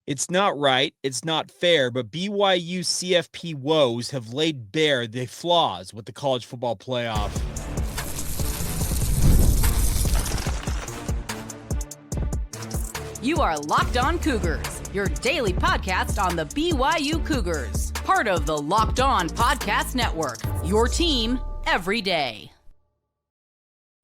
It's not right, it's not fair, but BYU CFP woes have laid bare the flaws with the college football playoff. You are Locked On Cougars, your daily podcast on the BYU Cougars, part of the Locked On Podcast Network, your team every day.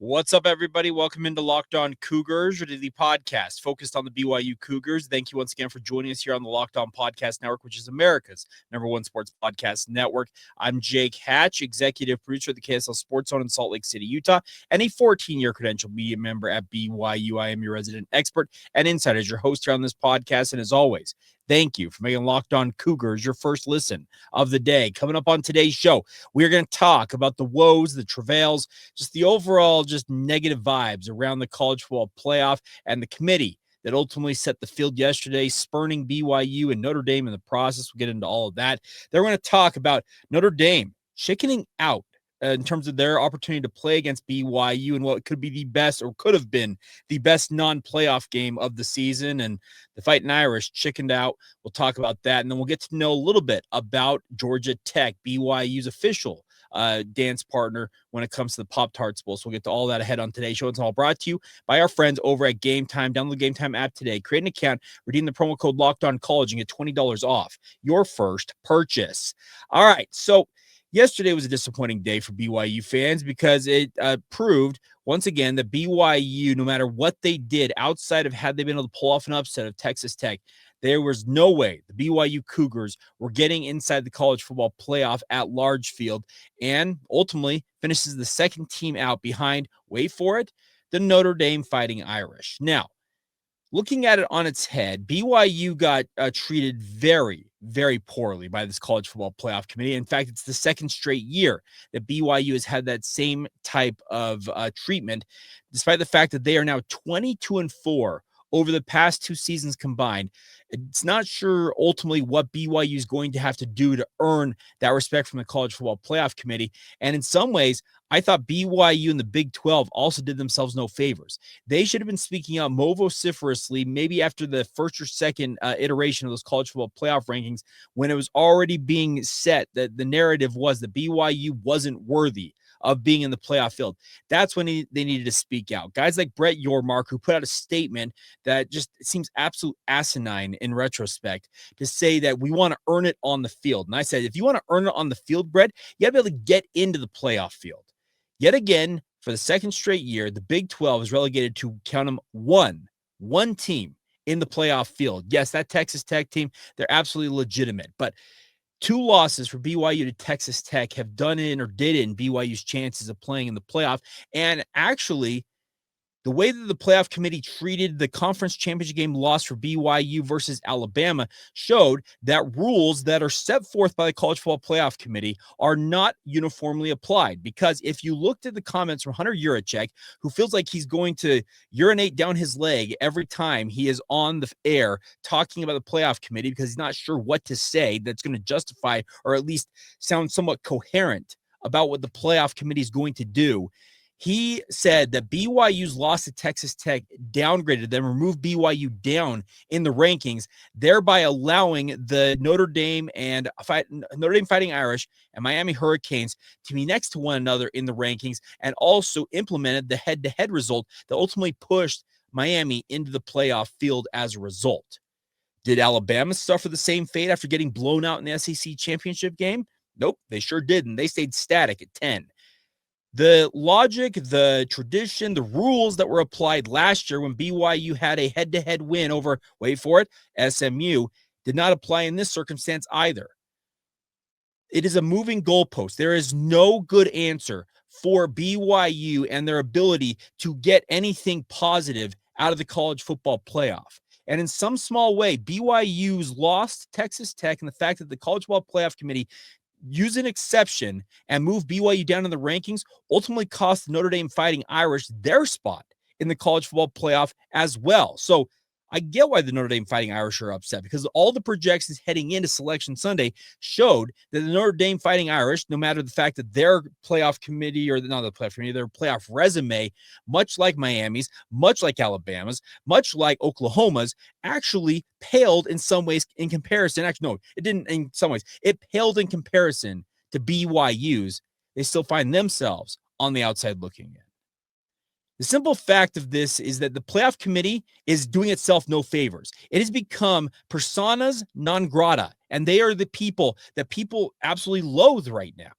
What's up, everybody? Welcome into Locked On Cougars, your daily podcast focused on the BYU Cougars. Thank you once again for joining us here on the Locked On Podcast Network, which is America's #1 sports podcast network. I'm Jake Hatch, executive producer of the KSL Sports Zone in Salt Lake City, Utah, and a 14-year credentialed media member at BYU. I am your resident expert and insider as your host here on this podcast. And as always, thank you for making Locked On Cougars your first listen of the day. Coming up on today's show, we're going to talk about the woes, the travails, just the overall just negative vibes around the college football playoff and the committee that ultimately set the field yesterday, spurning BYU and Notre Dame in the process. We'll get into all of that. Then we're going to talk about Notre Dame chickening out in terms of their opportunity to play against BYU and what could be the best or could have been the best non-playoff game of the season. And the Fighting Irish chickened out. We'll talk about that. And then we'll get to know a little bit about Georgia Tech, BYU's official dance partner when it comes to the Pop-Tarts Bowl. So we'll get to all that ahead on today's show. It's all brought to you by our friends over at Game Time. Download the Game Time app today. Create an account, redeem the promo code LOCKEDONCollege, and get $20 off your first purchase. All right, so yesterday was a disappointing day for BYU fans because it proved once again that BYU, no matter what they did outside of had they been able to pull off an upset of Texas Tech, there was no way the BYU Cougars were getting inside the college football playoff at large field, and ultimately finishes the second team out behind, wait for it, the Notre Dame Fighting Irish. Now, looking at it on its head, BYU got treated very, very poorly by this college football playoff committee. In fact, it's the second straight year that BYU has had that same type of treatment, despite the fact that they are now 22-4 over the past two seasons combined. It's not sure ultimately what BYU is going to have to do to earn that respect from the college football playoff committee. And in some ways, I thought BYU and the Big 12 also did themselves no favors. They should have been speaking out more vociferously, maybe after the first or second iteration of those college football playoff rankings, when it was already being set that the narrative was that BYU wasn't worthy of being in the playoff field. That's when they needed to speak out. Guys like Brett Yormark, who put out a statement that just seems absolute asinine in retrospect, to say that we want to earn it on the field. And I said, if you want to earn it on the field, Brett, you got to be able to get into the playoff field. Yet again, for the second straight year, the Big 12 is relegated to, count them, one team in the playoff field. Yes, that Texas Tech team, they're absolutely legitimate, but two losses for BYU to Texas Tech have done in or did in BYU's chances of playing in the playoff. And actually, the way that the playoff committee treated the conference championship game loss for BYU versus Alabama showed that rules that are set forth by the college football playoff committee are not uniformly applied. Because if you looked at the comments from Hunter Yurachek, who feels like he's going to urinate down his leg every time he is on the air talking about the playoff committee because he's not sure what to say that's going to justify or at least sound somewhat coherent about what the playoff committee is going to do, he said that BYU's loss to Texas Tech downgraded them, removed BYU down in the rankings, thereby allowing the Notre Dame Fighting Irish and Miami Hurricanes to be next to one another in the rankings, and also implemented the head-to-head result that ultimately pushed Miami into the playoff field as a result. Did Alabama suffer the same fate after getting blown out in the SEC championship game? Nope, they sure didn't. They stayed static at 10. The logic, the tradition, the rules that were applied last year when BYU had a head-to-head win over, wait for it, SMU, did not apply in this circumstance either. It is a moving goalpost. There is no good answer for BYU and their ability to get anything positive out of the college football playoff. And in some small way, BYU's loss to Texas Tech and the fact that the college football playoff committee use an exception and move BYU down in the rankings ultimately cost the Notre Dame Fighting Irish their spot in the college football playoff as well. So I get why the Notre Dame Fighting Irish are upset, because all the projections heading into Selection Sunday showed that the Notre Dame Fighting Irish, no matter the fact that their playoff committee, or not the playoff committee, their playoff resume, much like Miami's, much like Alabama's, much like Oklahoma's, actually paled in some ways in comparison. Actually, no, it didn't in some ways. It paled in comparison to BYU's. They still find themselves on the outside looking in. The simple fact of this is that the playoff committee is doing itself no favors. It has become personas non grata, and they are the people that people absolutely loathe right now.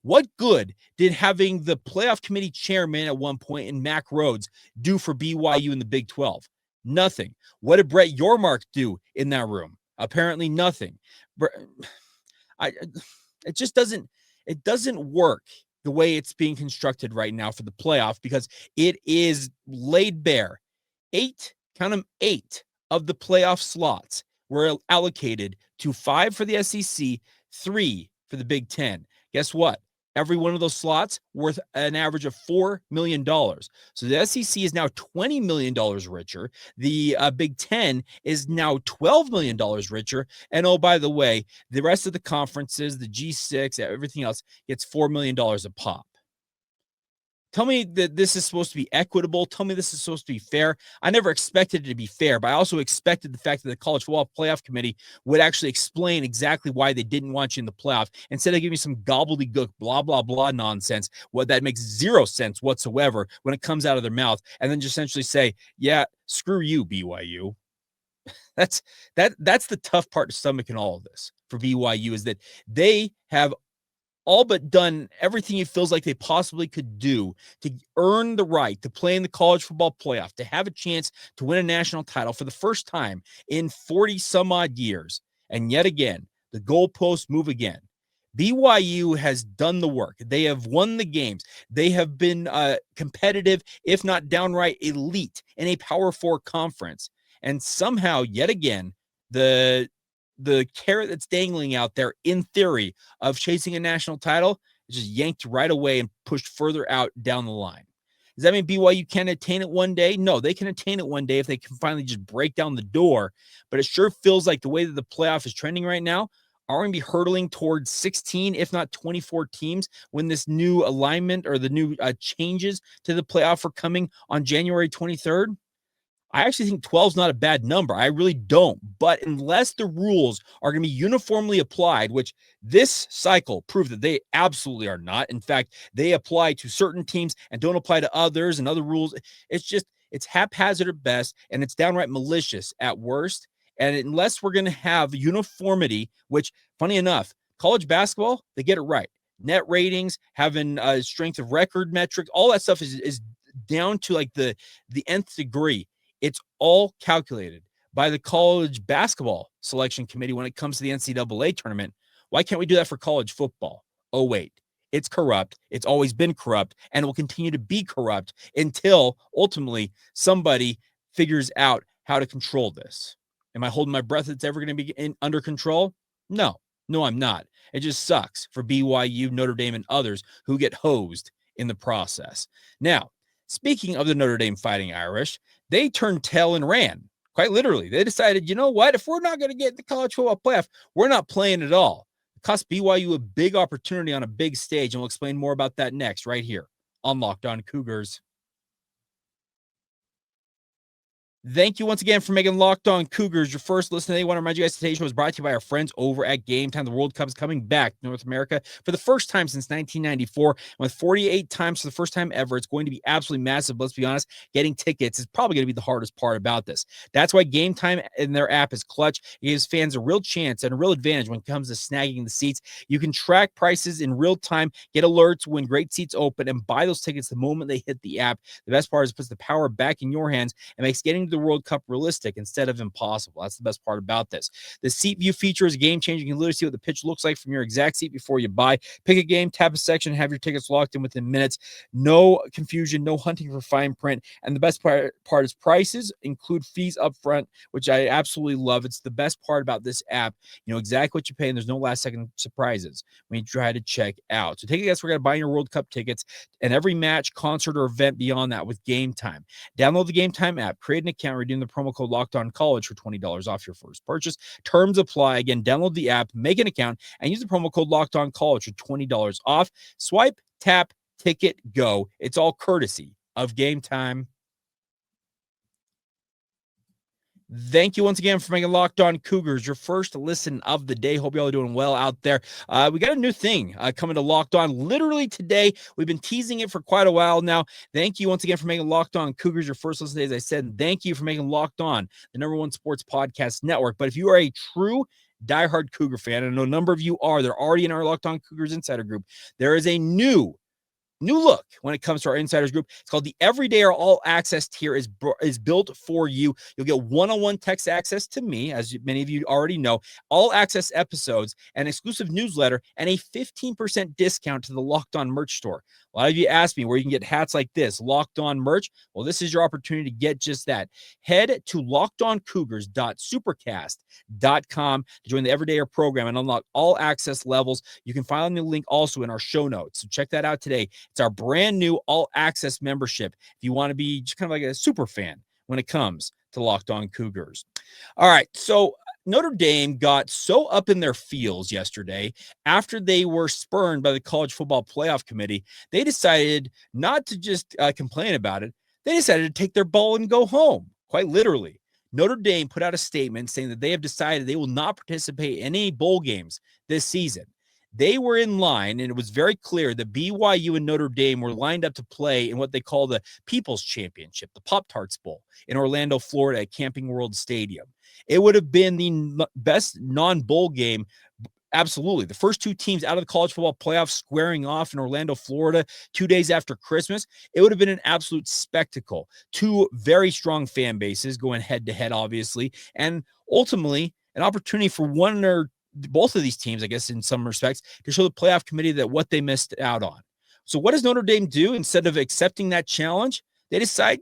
What good did having the playoff committee chairman at one point in Mac Rhodes do for BYU in the Big 12? Nothing. What did Brett Yormark do in that room? Apparently nothing. It just doesn't work the way it's being constructed right now for the playoff, because it is laid bare. 8 of the playoff slots were allocated to 5 for the SEC, 3 for the Big 10. Guess what? Every one of those slots worth an average of $4 million. So the SEC is now $20 million richer. The Big 10 is now $12 million richer. And oh, by the way, the rest of the conferences, the G6, everything else gets $4 million a pop. Tell me that this is supposed to be equitable. Tell me this is supposed to be fair. I never expected it to be fair, but I also expected the fact that the College Football Playoff Committee would actually explain exactly why they didn't want you in the playoff, instead of giving me some gobbledygook, blah, blah, blah nonsense, what that makes zero sense whatsoever when it comes out of their mouth, and then just essentially say, yeah, screw you, BYU. That's the tough part to stomach in all of this for BYU, is that they have all but done everything it feels like they possibly could do to earn the right to play in the college football playoff, to have a chance to win a national title for the first time in 40 some odd years. And yet again, the goalposts move again. BYU has done the work. They have won the games. They have been competitive, if not downright elite, in a Power 4 conference. And somehow, yet again, the carrot that's dangling out there, in theory, of chasing a national title is just yanked right away and pushed further out down the line. Does that mean BYU can attain it one day? No, they can attain it one day if they can finally just break down the door. But it sure feels like the way that the playoff is trending right now, are we going to be hurtling towards 16, if not 24 teams when this new alignment or the new changes to the playoff are coming on January 23rd? I actually think 12 is not a bad number. I really don't. But unless the rules are going to be uniformly applied, which this cycle proved that they absolutely are not. In fact, they apply to certain teams and don't apply to others, and other rules. It's haphazard at best, and it's downright malicious at worst. And unless we're going to have uniformity, which, funny enough, college basketball, they get it right. Net ratings, having strength of record metrics, all that stuff is down to like the nth degree. It's all calculated by the college basketball selection committee when it comes to the NCAA tournament. Why can't we do that for college football? Oh, wait, it's corrupt. It's always been corrupt, and it will continue to be corrupt until ultimately somebody figures out how to control this. Am I holding my breath it's ever going to be under control? No, I'm not. It just sucks for BYU, Notre Dame, and others who get hosed in the process. Now, speaking of the Notre Dame Fighting Irish, they turned tail and ran, quite literally. They decided, you know what? If we're not going to get the college football playoff, we're not playing at all. It cost BYU a big opportunity on a big stage, and we'll explain more about that next right here on Locked On Cougars. Thank you once again for making Locked On Cougars your first listen. I want to remind you guys today's show is brought to you by our friends over at Game Time. The World Cup is coming back to North America for the first time since 1994. And with 48 times for the first time ever, it's going to be absolutely massive. Let's be honest, getting tickets is probably going to be the hardest part about this. That's why Game Time in their app is clutch. It gives fans a real chance and a real advantage when it comes to snagging the seats. You can track prices in real time, get alerts when great seats open, and buy those tickets the moment they hit the app. The best part is it puts the power back in your hands and makes getting to the World Cup realistic instead of impossible. That's the best part about this. The seat view feature is game changing. You can literally see what the pitch looks like from your exact seat before you buy. Pick a game, tap a section, and have your tickets locked in within minutes. No confusion, no hunting for fine print. And the best part is prices include fees up front, which I absolutely love. It's the best part about this app. You know exactly what you pay, and there's no last second surprises when you try to check out. So take a guess. We're going to buy your World Cup tickets and every match, concert, or event beyond that with Game Time. Download the Game Time app, create an account, account, redeem the promo code Locked On College for $20 off your first purchase. Terms apply. Again, download the app, make an account, and use the promo code Locked On College for $20 off. Swipe, tap, ticket, go. It's all courtesy of Game Time. Thank you once again for making Locked On Cougars your first listen of the day. Hope you all are doing well out there. We got a new thing coming to Locked On literally today. We've been teasing it for quite a while now. Thank you once again for making Locked On Cougars your first listen today. As I said, thank you for making Locked On the #1 sports podcast network. But if you are a true diehard Cougar fan, and I know a number of you are, they're already in our Locked On Cougars Insider group, there is a new look when it comes to our insiders group. It's called the Everyday or All Access tier. Is built for you. You'll get one-on-one text access to me, as many of you already know, all access episodes, an exclusive newsletter, and a 15% discount to the Locked On merch store. A lot of you ask me where you can get hats like this, Locked On merch. Well, this is your opportunity to get just that. Head to lockedoncougars.supercast.com to join the Everyday Air program and unlock all access levels. You can find the link also in our show notes. So check that out today. It's our brand new all access membership if you want to be just kind of like a super fan when it comes to Locked On Cougars. All right, so Notre Dame got so up in their feels yesterday after they were spurned by the College Football Playoff Committee. They decided not to just complain about it. They decided to take their ball and go home, quite literally. Notre Dame put out a statement saying that they have decided they will not participate in any bowl games this season. They were in line, and it was very clear that BYU and Notre Dame were lined up to play in what they call the People's Championship, the Pop-Tarts Bowl in Orlando, Florida at Camping World Stadium. It would have been the best non-bowl game. Absolutely. The first two teams out of the college football playoffs squaring off in Orlando, Florida, 2 days after Christmas. It would have been an absolute spectacle. Two very strong fan bases going head-to-head, obviously, and ultimately an opportunity for one or both of these teams, I guess, in some respects, to show the playoff committee that what they missed out on. So what does Notre Dame do? Instead of accepting that challenge, they decide,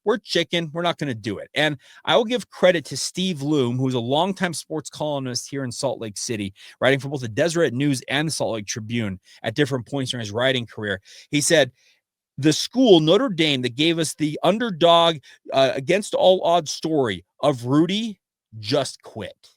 we're chicken. We're not going to do it. And I will give credit to Steve Loom, who's a longtime sports columnist here in Salt Lake City, writing for both the Deseret News and the Salt Lake Tribune at different points during his writing career. He said, the school, Notre Dame, that gave us the underdog against all odds story of Rudy just quit.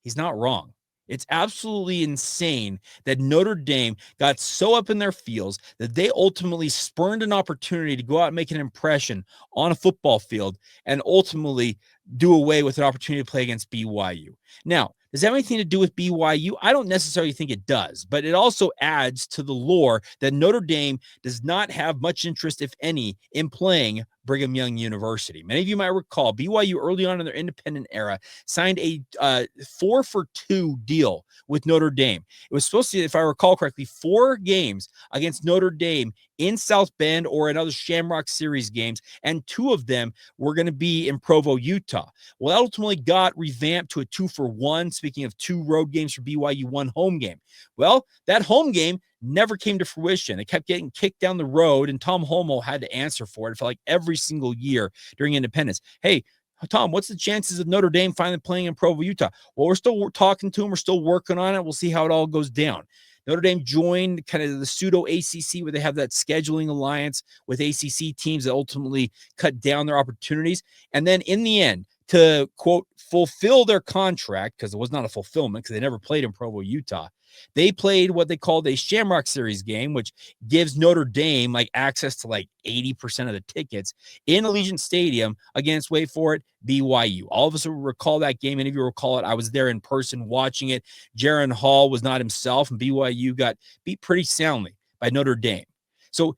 He's not wrong. It's absolutely insane that Notre Dame got so up in their feels that they ultimately spurned an opportunity to go out and make an impression on a football field and ultimately do away with an opportunity to play against BYU. Now, does that have anything to do with BYU? I don't necessarily think it does, but it also adds to the lore that Notre Dame does not have much interest, if any, in playing Brigham Young University. Many of you might recall BYU early on in their independent era signed a 4-for-2 deal with Notre Dame. It was supposed to, if I recall correctly, 4 games against Notre Dame in South Bend or in other Shamrock Series games, and 2 of them were going to be in Provo, Utah. Well, that ultimately got revamped to a 2-for-1. Speaking of 2 road games for BYU, 1 home game. Well, that home game never came to fruition. It kept getting kicked down the road, and Tom Holmoe had to answer for it. It felt like every single year during independence. Hey, Tom, what's the chances of Notre Dame finally playing in Provo, Utah? Well, we're still talking to them. We're still working on it. We'll see how it all goes down. Notre Dame joined kind of the pseudo ACC, where they have that scheduling alliance with ACC teams that ultimately cut down their opportunities. And then in the end, to, quote, fulfill their contract, because it was not a fulfillment because they never played in Provo, Utah, they played what they called a Shamrock Series game, which gives Notre Dame like access to like 80% of the tickets in Allegiant Stadium against, wait for it, BYU. All of us will recall that game. Any of you recall it? I was there in person watching it. Jaron Hall was not himself, and BYU got beat pretty soundly by Notre Dame. So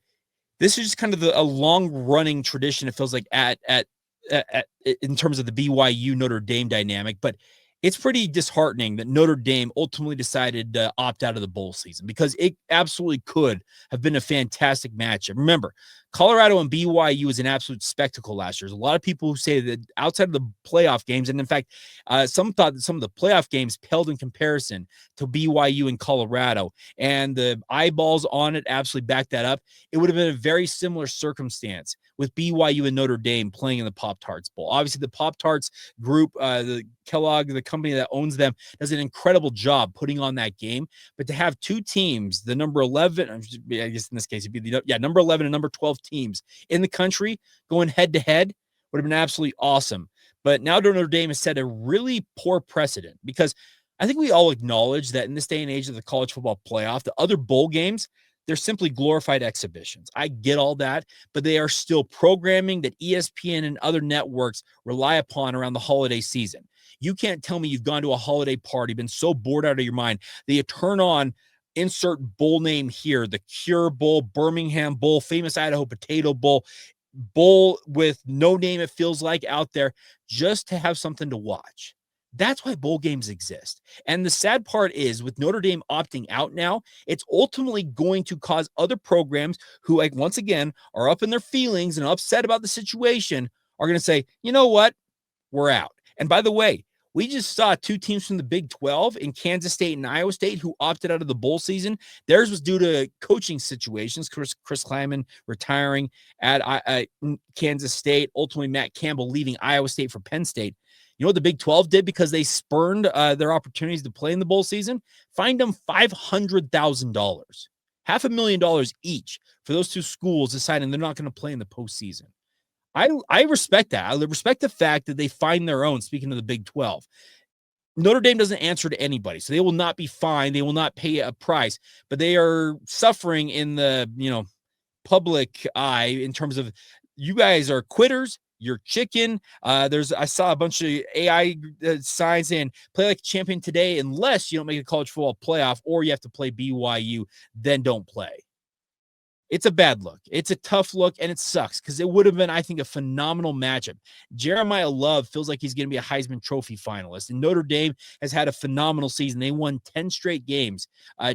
this is just kind of a long-running tradition, it feels like, at in terms of the BYU Notre Dame dynamic, but it's pretty disheartening that Notre Dame ultimately decided to opt out of the bowl season, because it absolutely could have been a fantastic matchup. Remember, Colorado and BYU was an absolute spectacle last year. There's a lot of people who say that outside of the playoff games, and in fact, some thought that some of the playoff games paled in comparison to BYU and Colorado, and the eyeballs on it absolutely backed that up. It would have been a very similar circumstance with BYU and Notre Dame playing in the Pop-Tarts Bowl. Obviously, the Pop-Tarts group, the Kellogg, the company that owns them, does an incredible job putting on that game. But to have 2 teams, the number 11, I guess in this case, it'd be number 11 and number 12 teams in the country going head-to-head would have been absolutely awesome. But now Notre Dame has set a really poor precedent, because I think we all acknowledge that in this day and age of the college football playoff, the other bowl games, they're simply glorified exhibitions. I get all that, but they are still programming that ESPN and other networks rely upon around the holiday season. You can't tell me you've gone to a holiday party, been so bored out of your mind that you turn on insert bowl name here, the Cure Bowl, Birmingham Bowl, famous Idaho Potato Bowl with no name, it feels like, out there, just to have something to watch. That's why bowl games exist. And the sad part is, with Notre Dame opting out now, it's ultimately going to cause other programs who, like, once again, are up in their feelings and upset about the situation, are going to say, you know what, we're out. And by the way, we just saw two teams from the Big 12 in Kansas State and Iowa State who opted out of the bowl season. Theirs was due to coaching situations. Chris Kleiman retiring at Kansas State, ultimately Matt Campbell leaving Iowa State for Penn State. You know what the Big 12 did because they spurned their opportunities to play in the bowl season? Fined them $500,000, $500,000 each for those two schools deciding they're not going to play in the postseason. I respect that. I respect the fact that they find their own, speaking of the Big 12. Notre Dame doesn't answer to anybody, so they will not be fined. They will not pay a price, but they are suffering in the, public eye in terms of, you guys are quitters. You're chicken. I saw a bunch of AI signs saying play like a champion today, unless you don't make a college football playoff or you have to play BYU, then don't play. It's a bad look. It's a tough look, and it sucks because it would have been, I think, a phenomenal matchup. Jeremiah Love feels like he's going to be a Heisman Trophy finalist, and Notre Dame has had a phenomenal season. They won 10 straight games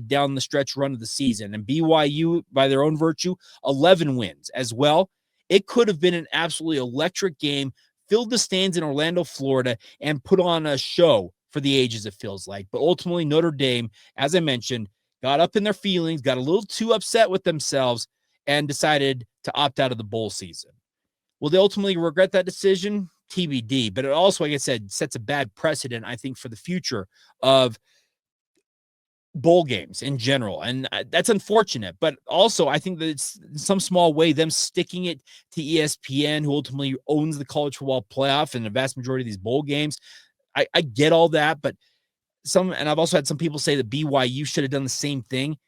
down the stretch run of the season, and BYU, by their own virtue, 11 wins as well. It could have been an absolutely electric game, filled the stands in Orlando, Florida, and put on a show for the ages, it feels like. But ultimately, Notre Dame, as I mentioned, got up in their feelings, got a little too upset with themselves, and decided to opt out of the bowl season. Will they ultimately regret that decision? TBD. But it also, like I said, sets a bad precedent, I think, for the future of bowl games in general. And that's unfortunate. But also, I think that it's in some small way them sticking it to ESPN, who ultimately owns the college football playoff and the vast majority of these bowl games. I get all that, but and I've also had some people say that BYU should have done the same thing.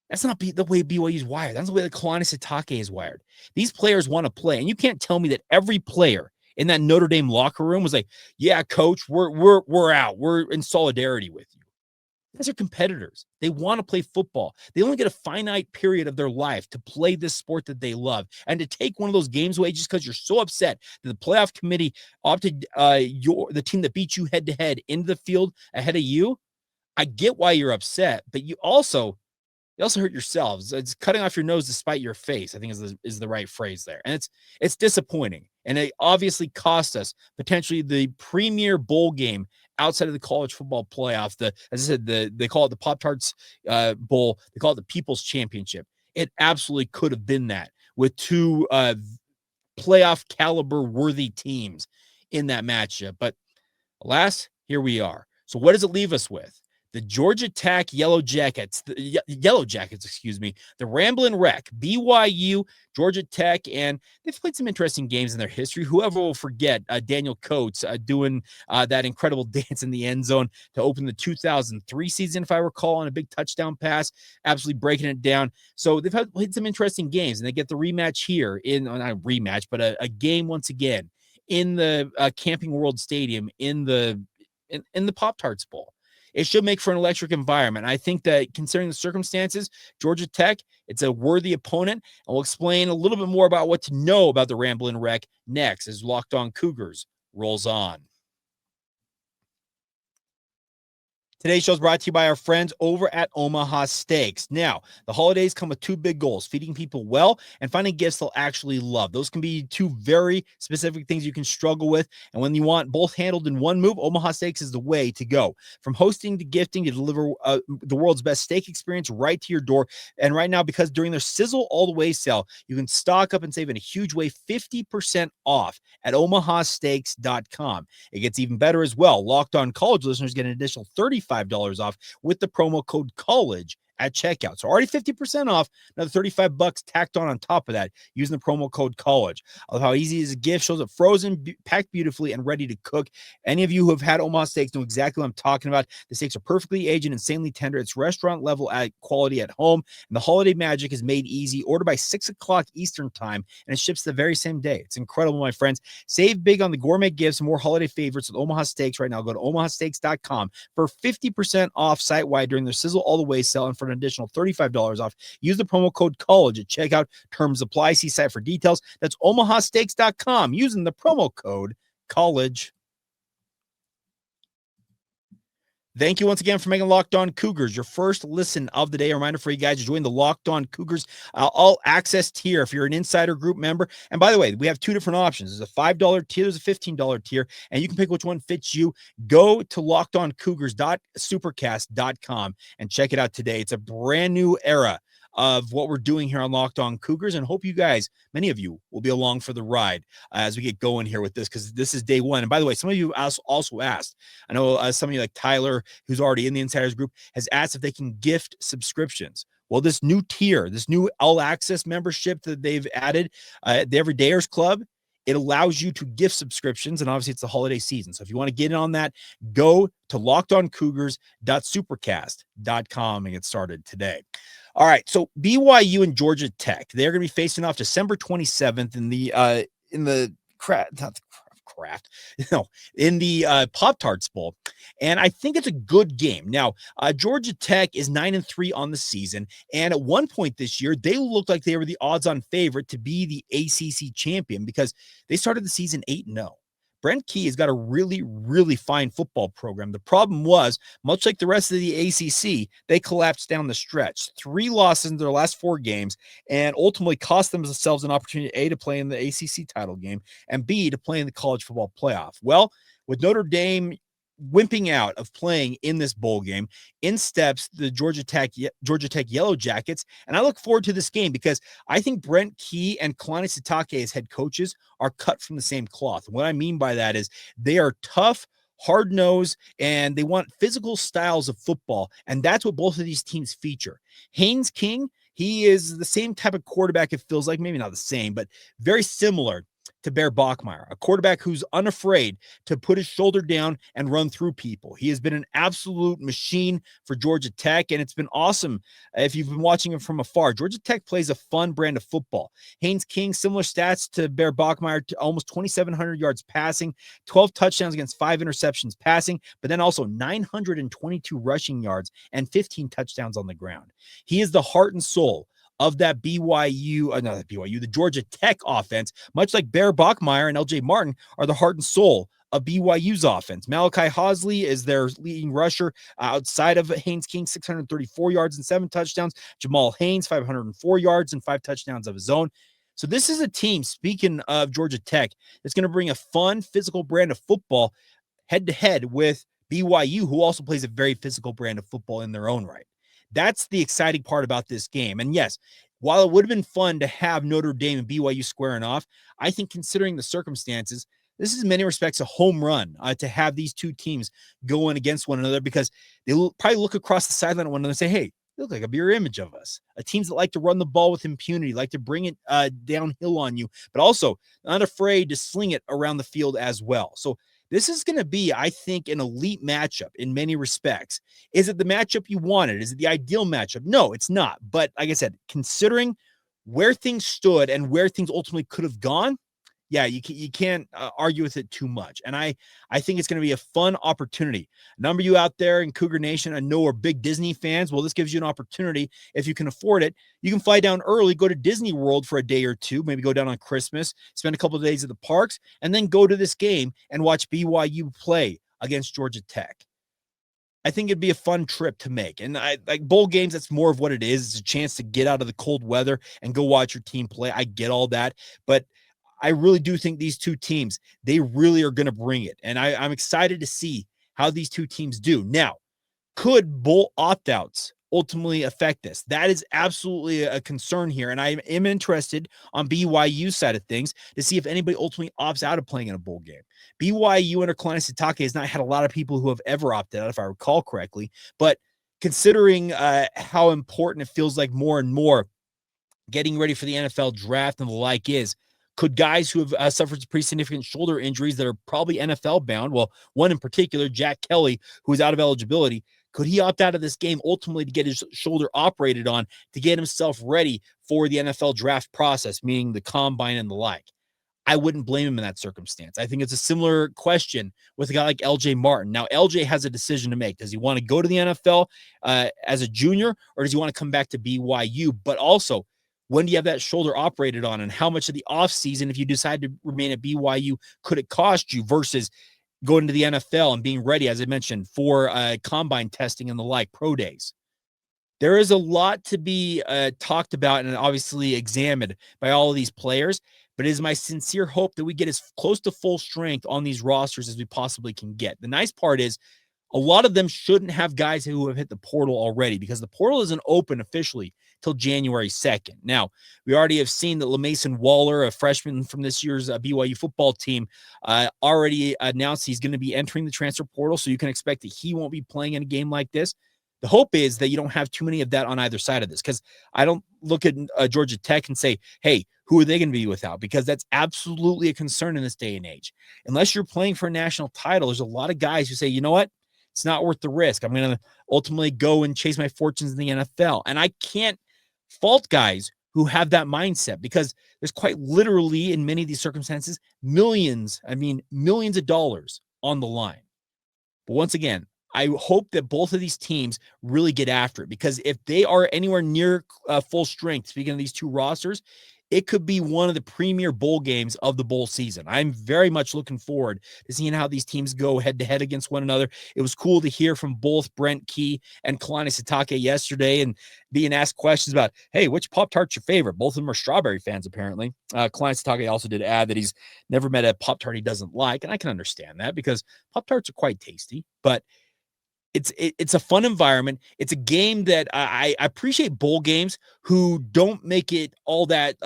That's not the way BYU is wired. That's the way that Kalani Sitake is wired. These players want to play, and you can't tell me that every player in that Notre Dame locker room was like, "Yeah, coach, we're out. We're in solidarity with you." These are competitors. They want to play football. They only get a finite period of their life to play this sport that they love. And to take one of those games away just because you're so upset that the playoff committee opted the team that beat you head-to-head into the field ahead of you, I get why you're upset, but you also hurt yourselves. It's cutting off your nose to spite your face, I think is the right phrase there. And it's disappointing. And it obviously cost us potentially the premier bowl game outside of the college football playoff. As I said, they call it the Pop-Tarts Bowl. They call it the People's Championship. It absolutely could have been that with two playoff caliber worthy teams in that matchup. But alas, here we are. So what does it leave us with? The Georgia Tech Yellow Jackets, the Ramblin' Wreck, BYU, Georgia Tech, and they've played some interesting games in their history. Whoever will forget Daniel Coates doing that incredible dance in the end zone to open the 2003 season, if I recall, on a big touchdown pass, absolutely breaking it down. So they've played some interesting games, and they get the rematch here not a rematch, but a game once again in the Camping World Stadium in the Pop-Tarts Bowl. It should make for an electric environment. I think that considering the circumstances, Georgia Tech, it's a worthy opponent. And we'll explain a little bit more about what to know about the Ramblin' Wreck next as Locked On Cougars rolls on. Today's show is brought to you by our friends over at Omaha Steaks. Now, the holidays come with two big goals: feeding people well and finding gifts they'll actually love. Those can be two very specific things you can struggle with. And when you want both handled in one move, Omaha Steaks is the way to go. From hosting to gifting to deliver the world's best steak experience right to your door. And right now, because during their Sizzle All the Way sale, you can stock up and save in a huge way, 50% off at omahasteaks.com. It gets even better as well. Locked On College listeners get an additional $35 off with the promo code COLLEGE at checkout. So already 50% off, another $35 tacked on top of that using the promo code college. I love how easy it is a gift, shows up frozen, packed beautifully, and ready to cook. Any of you who have had Omaha steaks know exactly what I'm talking about. The steaks are perfectly aged and insanely tender. It's restaurant level at quality at home, and the holiday magic is made easy. Order by 6 o'clock Eastern time, and it ships the very same day. It's incredible, my friends. Save big on the gourmet gifts and more holiday favorites with Omaha Steaks right now. Go to omahasteaks.com for 50% off site-wide during their Sizzle All the Way sale, and for an additional $35 off, use the promo code college at checkout. Terms apply. See site for details. That's omahasteaks.com using the promo code college. Thank you once again for making Locked On Cougars your first listen of the day. A reminder for you guys to join the Locked On Cougars all access tier if you're an insider group member. And by the way, we have two different options. There's a $5 tier, there's a $15 tier, and you can pick which one fits you. Go to lockedoncougars.supercast.com and check it out today. It's a brand new era of what we're doing here on Locked On Cougars, and hope you guys, many of you, will be along for the ride as we get going here with this, because this is day one. And by the way, some of you also asked, I know some of you like Tyler, who's already in the Insiders group, has asked if they can gift subscriptions. Well, this new tier, this new all access membership that they've added, the Everydayers Club, it allows you to gift subscriptions, and obviously it's the holiday season. So if you want to get in on that, go to lockedoncougars.supercast.com and get started today. All right, so BYU and Georgia Tech, they're going to be facing off December 27th in the Pop-Tarts Bowl. And I think it's a good game. Now, Georgia Tech is 9-3 on the season. And at one point this year, they looked like they were the odds-on favorite to be the ACC champion because they started the season 8-0. Brent Key has got a really, really fine football program. The problem was, much like the rest of the ACC, they collapsed down the stretch. 3 losses in their last 4 games, and ultimately cost themselves an opportunity, A, to play in the ACC title game, and B, to play in the college football playoff. Well, with Notre Dame wimping out of playing in this bowl game, in steps the Georgia Tech Yellow Jackets, and I look forward to this game because I think Brent Key and Kalani Sitake as head coaches are cut from the same cloth. What I mean by that is they are tough, hard-nosed, and they want physical styles of football, and that's what both of these teams feature. Haynes King, he is the same type of quarterback, it feels like, maybe not the same, but very similar to Bear Bachmeier, a quarterback who's unafraid to put his shoulder down and run through people. He has been an absolute machine for Georgia Tech, and it's been awesome if you've been watching him from afar. Georgia Tech plays a fun brand of football. Haynes King, similar stats to Bear Bachmeier, to almost 2,700 yards passing, 12 touchdowns against 5 interceptions passing, but then also 922 rushing yards and 15 touchdowns on the ground. He is the heart and soul of that the Georgia Tech offense, much like Bear Bachmeier and LJ Martin are the heart and soul of BYU's offense. Malachi Hosley is their leading rusher outside of Haynes King, 634 yards and 7 touchdowns. Jamal Haynes, 504 yards and 5 touchdowns of his own. So this is a team, speaking of Georgia Tech, that's going to bring a fun, physical brand of football head-to-head with BYU, who also plays a very physical brand of football in their own right. That's the exciting part about this game. And yes, while it would have been fun to have Notre Dame and BYU squaring off, I think considering the circumstances, this is in many respects a home run to have these two teams going against one another, because they'll probably look across the sideline at one another and say, hey, they look like a mirror image of us. Teams that like to run the ball with impunity, like to bring it downhill on you, but also not afraid to sling it around the field as well. So this is going to be, I think, an elite matchup in many respects. Is it the matchup you wanted? Is it the ideal matchup? No, it's not. But like I said, considering where things stood and where things ultimately could have gone, yeah, you can't argue with it too much. And I think it's going to be a fun opportunity. A number of you out there in Cougar Nation, I know, are big Disney fans. Well, this gives you an opportunity. If you can afford it, you can fly down early, go to Disney World for a day or two, maybe go down on Christmas, spend a couple of days at the parks, and then go to this game and watch BYU play against Georgia Tech. I think it'd be a fun trip to make. And I like bowl games. That's more of what it is. It's a chance to get out of the cold weather and go watch your team play. I get all that, but I really do think these two teams, they really are going to bring it. And I'm excited to see how these two teams do. Now, could bowl opt-outs ultimately affect this? That is absolutely a concern here. And I am interested on BYU side of things to see if anybody ultimately opts out of playing in a bowl game. BYU under Kalani Sitake has not had a lot of people who have ever opted out, if I recall correctly. But considering how important it feels like more and more getting ready for the NFL draft and the like is, could guys who have suffered pretty significant shoulder injuries that are probably NFL bound, well, one in particular, Jack Kelly, who is out of eligibility, could he opt out of this game ultimately to get his shoulder operated on to get himself ready for the NFL draft process, meaning the combine and the like? I wouldn't blame him in that circumstance. I think it's a similar question with a guy like LJ Martin. Now, LJ has a decision to make. Does he want to go to the NFL as a junior, or does he want to come back to BYU? But also, when do you have that shoulder operated on, and how much of the offseason, if you decide to remain at BYU, could it cost you versus going to the NFL and being ready, as I mentioned, for combine testing and the like, pro days? There is a lot to be talked about and obviously examined by all of these players, but it is my sincere hope that we get as close to full strength on these rosters as we possibly can get. The nice part is a lot of them shouldn't have guys who have hit the portal already, because the portal isn't open officially till January 2nd. Now, we already have seen that LaMason Waller, a freshman from this year's BYU football team, already announced he's going to be entering the transfer portal, so you can expect that he won't be playing in a game like this. The hope is that you don't have too many of that on either side of this, because I don't look at Georgia Tech and say, hey, who are they going to be without? Because that's absolutely a concern in this day and age. Unless you're playing for a national title, there's a lot of guys who say, you know what? It's not worth the risk. I'm going to ultimately go and chase my fortunes in the NFL. And I can't fault guys who have that mindset, because there's quite literally, in many of these circumstances, millions of dollars on the line. But once again, I hope that both of these teams really get after it, because if they are anywhere near full strength, speaking of these two rosters, it could be one of the premier bowl games of the bowl season. I'm very much looking forward to seeing how these teams go head-to-head against one another. It was cool to hear from both Brent Key and Kalani Sitake yesterday and being asked questions about, hey, which Pop-Tart's your favorite? Both of them are strawberry fans, apparently. Kalani Sitake also did add that he's never met a Pop-Tart he doesn't like, and I can understand that because Pop-Tarts are quite tasty, but it's a fun environment. It's a game that I appreciate bowl games who don't make it all that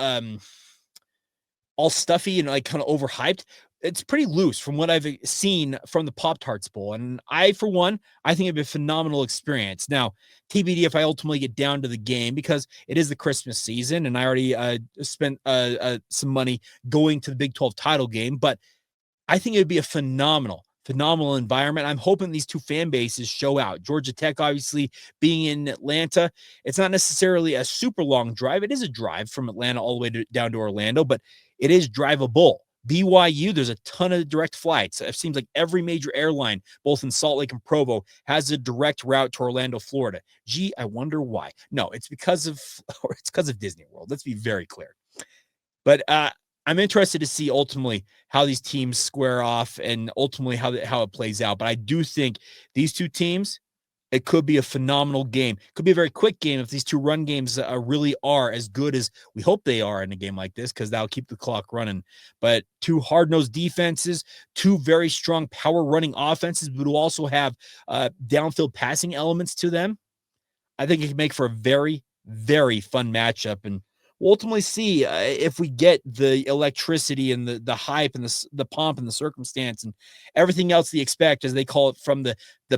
all stuffy and like kind of overhyped. It's pretty loose from what I've seen from the Pop-Tarts Bowl. And for one, I think it'd be a phenomenal experience. Now, TBD if I ultimately get down to the game, because it is the Christmas season and I already spent some money going to the Big 12 title game, but I think it would be a phenomenal environment. I'm hoping these two fan bases show out. Georgia Tech, obviously, being in Atlanta, it's not necessarily a super long drive. It is a drive from Atlanta all the way down to Orlando, but it is drivable. BYU, there's a ton of direct flights. It seems like every major airline, both in Salt Lake and Provo, has a direct route to Orlando, Florida. Gee, I wonder why. No, it's because of Disney World. Let's be very clear. But I'm interested to see ultimately how these teams square off and ultimately how it plays out. But I do think these two teams, it could be a phenomenal game. It could be a very quick game if these two run games really are as good as we hope they are in a game like this, because that'll keep the clock running. But two hard-nosed defenses, two very strong power running offenses, but who also have downfield passing elements to them. I think it can make for a very, very fun matchup, and we'll ultimately see if we get the electricity and the hype and the pomp and the circumstance and everything else they expect, as they call it, from the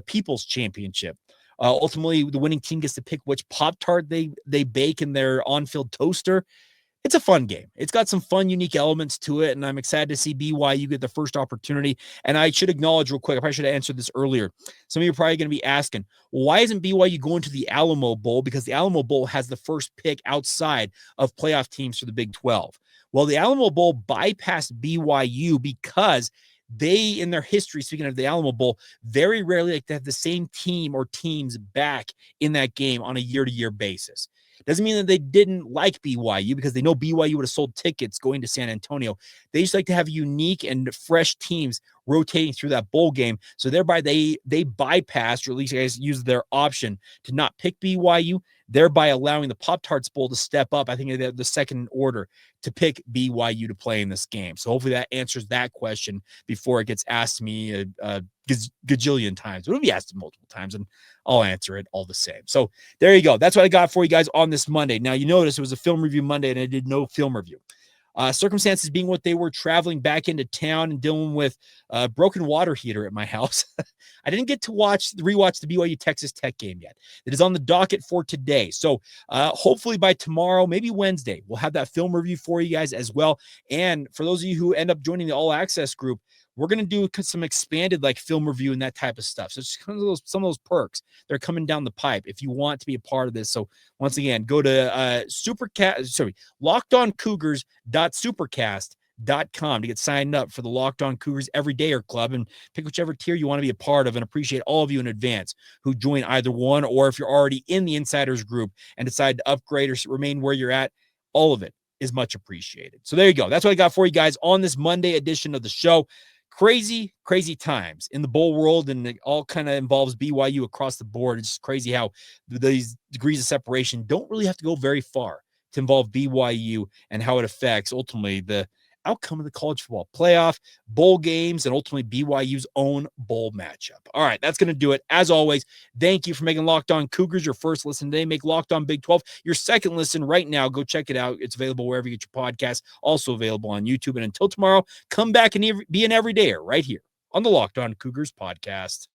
People's Championship. Ultimately, the winning team gets to pick which Pop-Tart they bake in their on-field toaster. It's a fun game. It's got some fun, unique elements to it, and I'm excited to see BYU get the first opportunity. And I should acknowledge real quick, I probably should have answered this earlier. Some of you are probably going to be asking, well, why isn't BYU going to the Alamo Bowl? Because the Alamo Bowl has the first pick outside of playoff teams for the Big 12. Well, the Alamo Bowl bypassed BYU because they, in their history, speaking of the Alamo Bowl, very rarely like to have the same team or teams back in that game on a year-to-year basis. Doesn't mean that they didn't like BYU, because they know BYU would have sold tickets going to San Antonio. They just like to have unique and fresh teams rotating through that bowl game. So thereby they bypassed, or at least guys used their option to not pick BYU, thereby allowing the Pop-Tarts Bowl to step up. I think they're the second in order to pick BYU to play in this game. So hopefully that answers that question before it gets asked to me a gajillion times. It'll be asked multiple times, and I'll answer it all the same. So there you go. That's what I got for you guys on this Monday. Now, you notice it was a film review Monday, and I did no film review. Circumstances being what they were, traveling back into town and dealing with a broken water heater at my house. I didn't get to rewatch the BYU Texas Tech game yet. It is on the docket for today. So hopefully by tomorrow, maybe Wednesday, we'll have that film review for you guys as well. And for those of you who end up joining the All Access group, we're going to do some expanded like film review and that type of stuff. So it's kind of some of those perks that are coming down the pipe if you want to be a part of this. So once again, go to lockedoncougars.supercast.com to get signed up for the Locked On Cougars Everydayer Club and pick whichever tier you want to be a part of, and appreciate all of you in advance who join either one, or if you're already in the Insiders group and decide to upgrade or remain where you're at, all of it is much appreciated. So there you go. That's what I got for you guys on this Monday edition of the show. Crazy times in the bowl world, and it all kind of involves BYU across the board. It's just crazy how these degrees of separation don't really have to go very far to involve BYU and how it affects ultimately the outcome of the college football playoff, bowl games, and ultimately BYU's own bowl matchup. All right, that's going to do it. As always, thank you for making Locked On Cougars your first listen today. Make Locked On Big 12 your second listen right now. Go check it out. It's available wherever you get your podcasts, also available on YouTube. And until tomorrow, come back and be an everydayer right here on the Locked On Cougars podcast.